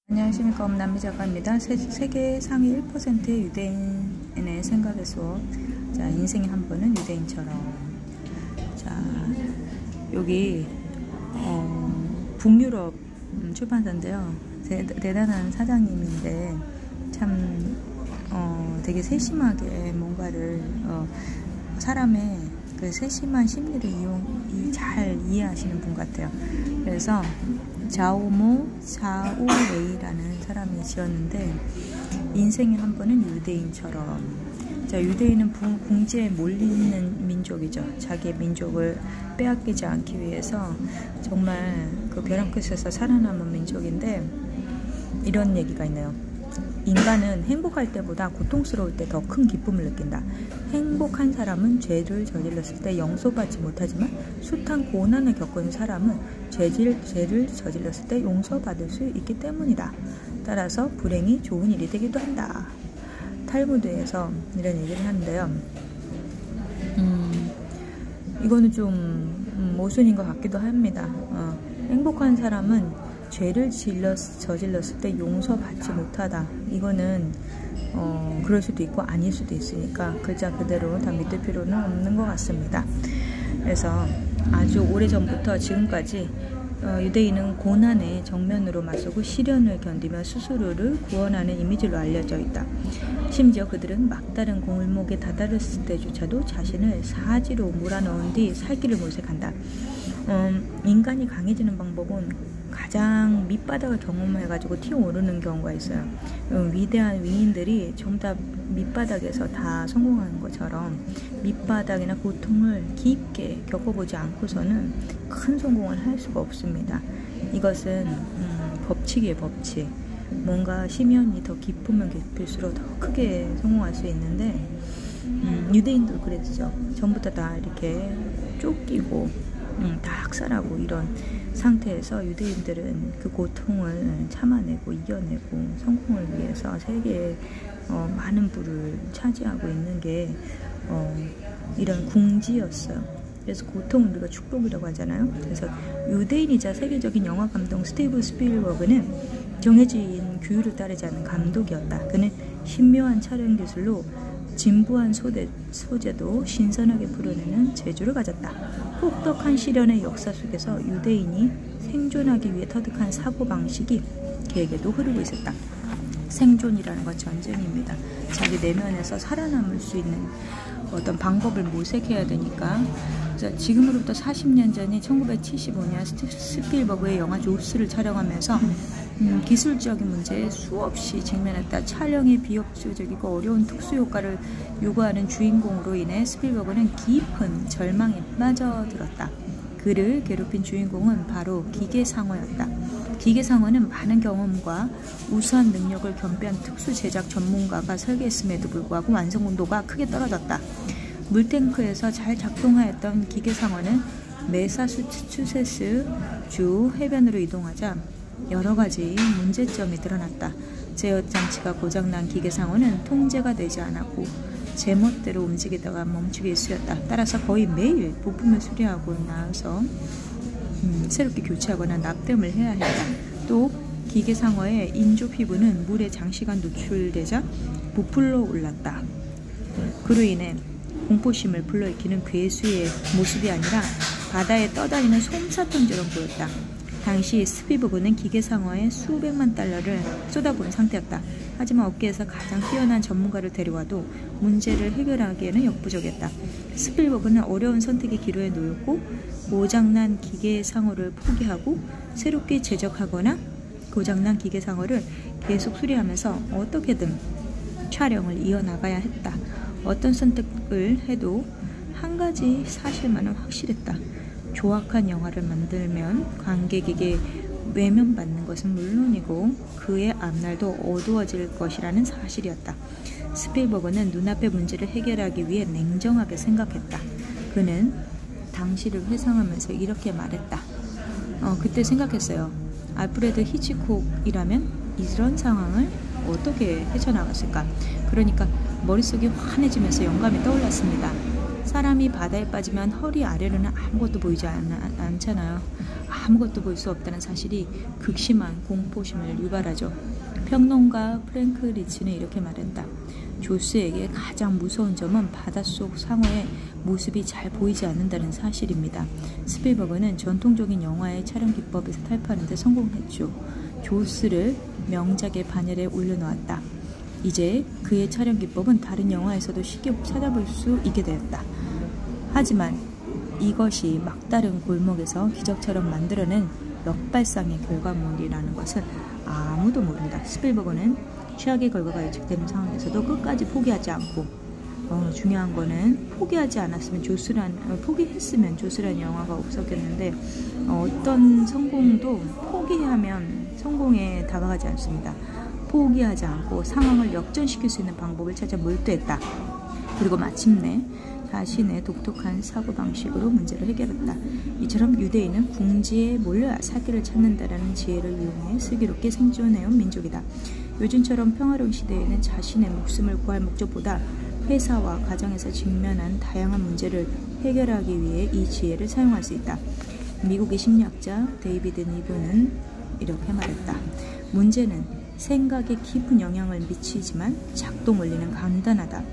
안녕하십니까. 엄남미 작가입니다. 세계 상위 1%의 유대인의 생각의 수업. 자, 인생의 한 번은 유대인처럼. 자, 여기 북유럽 출판사인데요. 대단한 사장님인데 참 되게 세심하게 뭔가를 사람의 그 세심한 심리를 잘 이해하시는 분 같아요. 그래서 자오웨이라는 사람이 지었는데, 인생의 한 번은 유대인처럼. 자, 유대인은 궁지에 몰리는 민족이죠. 자기의 민족을 빼앗기지 않기 위해서 정말 그 벼랑 끝에서 살아남은 민족인데, 이런 얘기가 있네요. 인간은 행복할 때보다 고통스러울 때 더 큰 기쁨을 느낀다. 행복한 사람은 죄를 저질렀을 때 용서받지 못하지만 숱한 고난을 겪은 사람은 죄를 저질렀을 때 용서받을 수 있기 때문이다. 따라서 불행이 좋은 일이 되기도 한다. 탈무드에서 이런 얘기를 하는데요. 이거는 좀 모순인 것 같기도 합니다. 행복한 사람은 죄를 저질렀을 때 용서받지 못하다. 이거는 그럴 수도 있고 아닐 수도 있으니까 글자 그대로 다 믿을 필요는 없는 것 같습니다. 그래서 아주 오래전부터 지금까지 유대인은 고난에 정면으로 맞서고 시련을 견디며 스스로를 구원하는 이미지로 알려져 있다. 심지어 그들은 막다른 골목에 다다랐을 때조차도 자신을 사지로 몰아넣은 뒤 살 길을 모색한다. 인간이 강해지는 방법은 가장 밑바닥을 경험해가지고 튀어오르는 경우가 있어요. 위대한 위인들이 전부 다 밑바닥에서 다 성공하는 것처럼 밑바닥이나 고통을 깊게 겪어보지 않고서는 큰 성공을 할 수가 없습니다. 이것은 법칙이에요, 법칙. 뭔가 심연이 더 깊으면 깊을수록 더 크게 성공할 수 있는데, 유대인도 그랬죠. 전부터 다 이렇게 쫓기고 다 학살하고 이런 상태에서 유대인들은 그 고통을 참아내고 이겨내고 성공을 위해서 세계에 많은 부를 차지하고 있는 게 이런 궁지였어요. 그래서 고통을 우리가 축복이라고 하잖아요. 그래서 유대인이자 세계적인 영화 감독 스티븐 스필버그는 정해진 규율을 따르지 않는 감독이었다. 그는 신묘한 촬영 기술로 진부한 소재도 신선하게 풀어내는 재주를 가졌다. 혹독한 시련의 역사 속에서 유대인이 생존하기 위해 터득한 사고방식이 그에게도 흐르고 있었다. 생존이라는 건 전쟁입니다. 자기 내면에서 살아남을 수 있는 어떤 방법을 모색해야 되니까. 지금으로부터 40년 전인 1975년 스필버그의 영화 조스를 촬영하면서 기술적인 문제에 수없이 직면했다. 촬영이 비협조적이고 어려운 특수효과를 요구하는 주인공으로 인해 스필버그는 깊은 절망에 빠져들었다. 그를 괴롭힌 주인공은 바로 기계상어였다. 기계상어는 많은 경험과 우수한 능력을 겸비한 특수제작 전문가가 설계했음에도 불구하고 완성도가 크게 떨어졌다. 물탱크에서 잘 작동하였던 기계상어는 메사추세츠 주 해변으로 이동하자 여러가지 문제점이 드러났다. 제어장치가 고장난 기계상어는 통제가 되지 않았고 제멋대로 움직이다가 멈추기 일쑤였다. 따라서 거의 매일 부품을 수리하고 나서 새롭게 교체하거나 납땜을 해야 했다. 또 기계상어의 인조 피부는 물에 장시간 노출되자 부풀러 올랐다. 그로 인해 공포심을 불러일으키는 괴수의 모습이 아니라 바다에 떠다니는 솜사탕처럼 보였다. 당시 스필버그는 기계상어에 수백만 달러를 쏟아부은 상태였다. 하지만 업계에서 가장 뛰어난 전문가를 데려와도 문제를 해결하기에는 역부족했다. 스필버그는 어려운 선택의 기로에 놓였고 고장난 기계상어를 포기하고 새롭게 제작하거나 고장난 기계상어를 계속 수리하면서 어떻게든 촬영을 이어나가야 했다. 어떤 선택을 해도 한 가지 사실만은 확실했다. 조악한 영화를 만들면 관객에게 외면받는 것은 물론이고 그의 앞날도 어두워질 것이라는 사실이었다. 스필버그는 눈앞의 문제를 해결하기 위해 냉정하게 생각했다. 그는 당시를 회상하면서 이렇게 말했다. 그때 생각했어요. 알프레드 히치콕이라면 이런 상황을 어떻게 헤쳐나갔을까? 그러니까 머릿속이 환해지면서 영감이 떠올랐습니다. 사람이 바다에 빠지면 허리 아래로는 아무것도 보이지 않잖아요. 아무것도 볼 수 없다는 사실이 극심한 공포심을 유발하죠. 평론가 프랭크 리치는 이렇게 말했다. 조스에게 가장 무서운 점은 바닷속 상어의 모습이 잘 보이지 않는다는 사실입니다. 스필버그는 전통적인 영화의 촬영 기법에서 타협하는 데 성공했죠. 조스를 명작의 반열에 올려놓았다. 이제 그의 촬영 기법은 다른 영화에서도 쉽게 찾아볼 수 있게 되었다. 하지만 이것이 막다른 골목에서 기적처럼 만들어낸 역발상의 결과물이라는 것은 아무도 모른다. 스필버그는 최악의 결과가 예측되는 상황에서도 끝까지 포기하지 않고 중요한 거는 포기했으면 조스라는 영화가 없었겠는데 어떤 성공도 포기하면 성공에 다가가지 않습니다. 포기하지 않고 상황을 역전시킬 수 있는 방법을 찾아 몰두했다. 그리고 마침내 자신의 독특한 사고방식으로 문제를 해결했다. 이처럼 유대인은 궁지에 몰려야 살 길을 찾는다라는 지혜를 이용해 슬기롭게 생존해온 민족이다. 요즘처럼 평화로운 시대에는 자신의 목숨을 구할 목적보다 회사와 가정에서 직면한 다양한 문제를 해결하기 위해 이 지혜를 사용할 수 있다. 미국의 심리학자 데이비드 니브는 이렇게 말했다. 문제는 생각에 깊은 영향을 미치지만 작동 원리는 간단하다.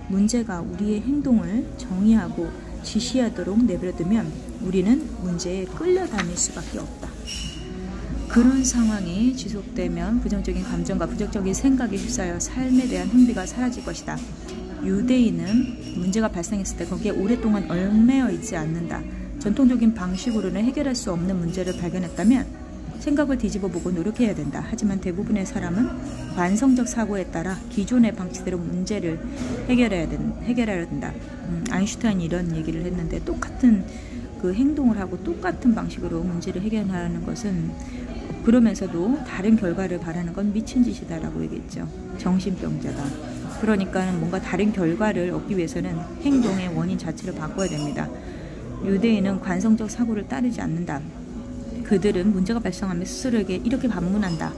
문제가 우리의 행동을 정의하고 지시하도록 내버려두면 우리는 문제에 끌려다닐 수밖에 없다. 그런 상황이 지속되면 부정적인 감정과 부정적인 생각에 휩싸여 삶에 대한 흥미가 사라질 것이다. 유대인은 문제가 발생했을 때 거기에 오랫동안 얽매여 있지 않는다. 전통적인 방식으로는 해결할 수 없는 문제를 발견했다면 생각을 뒤집어보고 노력해야 된다. 하지만 대부분의 사람은 관성적 사고에 따라 기존의 방식대로 문제를 해결해야 된다. 아인슈타인이 이런 얘기를 했는데 똑같은 그 행동을 하고 똑같은 방식으로 문제를 해결하는 것은 그러면서도 다른 결과를 바라는 건 미친 짓이다라고 얘기했죠. 정신병자다. 그러니까 뭔가 다른 결과를 얻기 위해서는 행동의 원인 자체를 바꿔야 됩니다. 유대인은 관성적 사고를 따르지 않는다. 그들은 문제가 발생하면 스스로에게 이렇게 반문한다.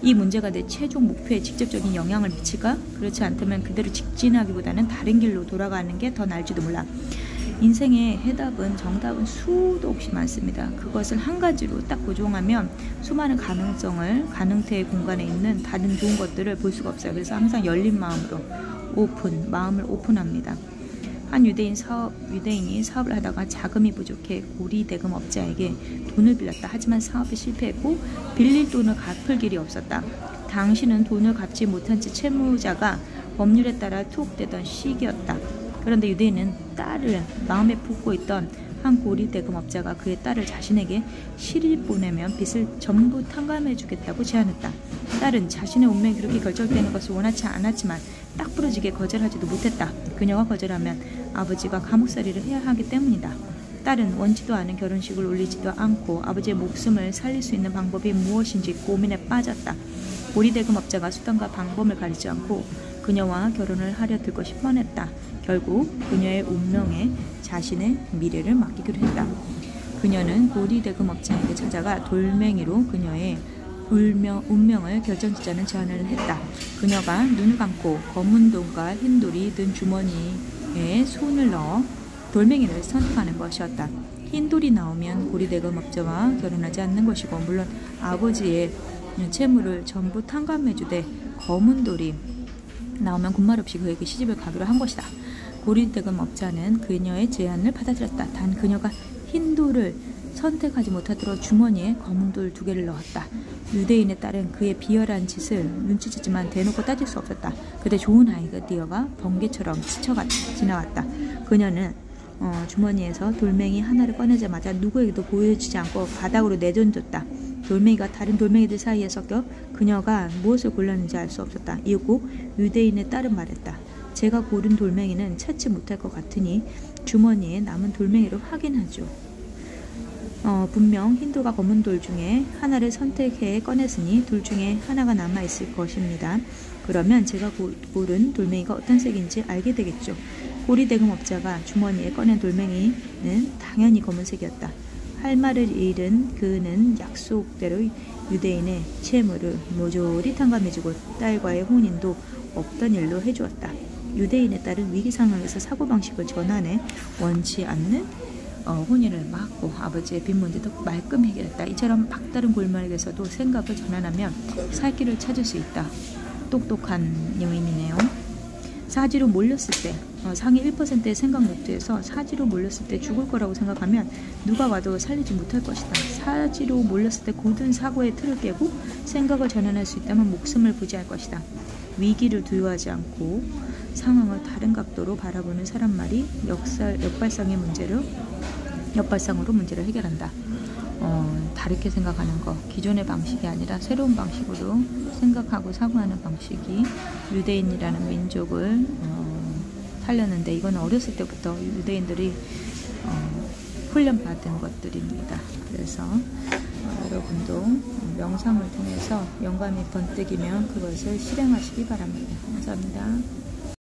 이 문제가 내 최종 목표에 직접적인 영향을 미칠까? 그렇지 않다면 그대로 직진하기보다는 다른 길로 돌아가는 게 더 나을지도 몰라. 인생의 정답은 수도 없이 많습니다. 그것을 한 가지로 딱 고정하면 수많은 가능태의 공간에 있는 다른 좋은 것들을 볼 수가 없어요. 그래서 항상 열린 마음으로 마음을 오픈합니다. 한 유대인이 사업을 하다가 자금이 부족해 고리대금 업자에게 돈을 빌렸다. 하지만 사업에 실패했고 빌릴 돈을 갚을 길이 없었다. 당시는 돈을 갚지 못한 채 채무자가 법률에 따라 투옥되던 시기였다. 그런데 유대인은 딸을 마음에 품고 있던 한 고리대금 업자가 그의 딸을 자신에게 시집 보내면 빚을 전부 탕감해 주겠다고 제안했다. 딸은 자신의 운명이 그렇게 결정되는 것을 원하지 않았지만 딱 부러지게 거절하지도 못했다. 그녀가 거절하면 아버지가 감옥살이를 해야 하기 때문이다. 딸은 원치도 않은 결혼식을 올리지도 않고 아버지의 목숨을 살릴 수 있는 방법이 무엇인지 고민에 빠졌다. 고리대금 업자가 수단과 방법을 가리지 않고 그녀와 결혼을 하려 들 것이 뻔했다. 결국 그녀의 운명에 자신의 미래를 맡기기로 했다. 그녀는 고리대금 업자에게 찾아가 돌멩이로 그녀의 운명을 결정짓자는 제안을 했다. 그녀가 눈을 감고 검은 돌과 흰 돌이 든 주머니에 손을 넣어 돌멩이를 선택하는 것이었다. 흰 돌이 나오면 고리대금 업자와 결혼하지 않는 것이고 물론 아버지의 채무를 전부 탕감해주되 검은 돌이 나오면 군말 없이 그에게 시집을 가기로 한 것이다. 고리대금 업자는 그녀의 제안을 받아들였다. 단 그녀가 흰 돌을 선택하지 못하도록 주머니에 검은 돌 2개를 넣었다. 유대인의 딸은 그의 비열한 짓을 눈치챘지만 대놓고 따질 수 없었다. 그때 좋은 아이디어가 번개처럼 지나왔다. 그녀는 주머니에서 돌멩이 하나를 꺼내자마자 누구에게도 보여주지 않고 바닥으로 내던졌다. 돌멩이가 다른 돌멩이들 사이에 섞여 그녀가 무엇을 골랐는지 알 수 없었다. 이윽고 유대인의 딸은 말했다. 제가 고른 돌멩이는 찾지 못할 것 같으니 주머니에 남은 돌멩이를 확인하죠. 분명 흰 돌과 검은 돌 중에 하나를 선택해 꺼냈으니 둘 중에 하나가 남아있을 것입니다. 그러면 제가 고른 돌멩이가 어떤 색인지 알게 되겠죠. 고리대금 업자가 주머니에 꺼낸 돌멩이는 당연히 검은색이었다. 할 말을 잃은 그는 약속대로 유대인의 채무를 모조리 탕감해주고 딸과의 혼인도 없던 일로 해주었다. 유대인에 따른 위기 상황에서 사고방식을 전환해 원치 않는 혼인을 막고 아버지의 빚 문제도 말끔 해결했다. 이처럼 막다른 골목에서도 생각을 전환하면 살 길을 찾을 수 있다. 똑똑한 의미네요. 사지로 몰렸을 때 상위 1%의 생각 노트에서 사지로 몰렸을 때 죽을 거라고 생각하면 누가 와도 살리지 못할 것이다. 사지로 몰렸을 때 고든 사고의 틀을 깨고 생각을 전환할 수 있다면 목숨을 부지할 것이다. 위기를 두려워하지 않고 상황을 다른 각도로 바라보는 사람말이 역발상으로 문제를 해결한다. 다르게 생각하는 거, 기존의 방식이 아니라 새로운 방식으로 생각하고 사고하는 방식이 유대인이라는 민족을 살렸는데, 이건 어렸을 때부터 유대인들이 훈련받은 것들입니다. 그래서 여러분도 명상을 통해서 영감이 번뜩이면 그것을 실행하시기 바랍니다. 감사합니다.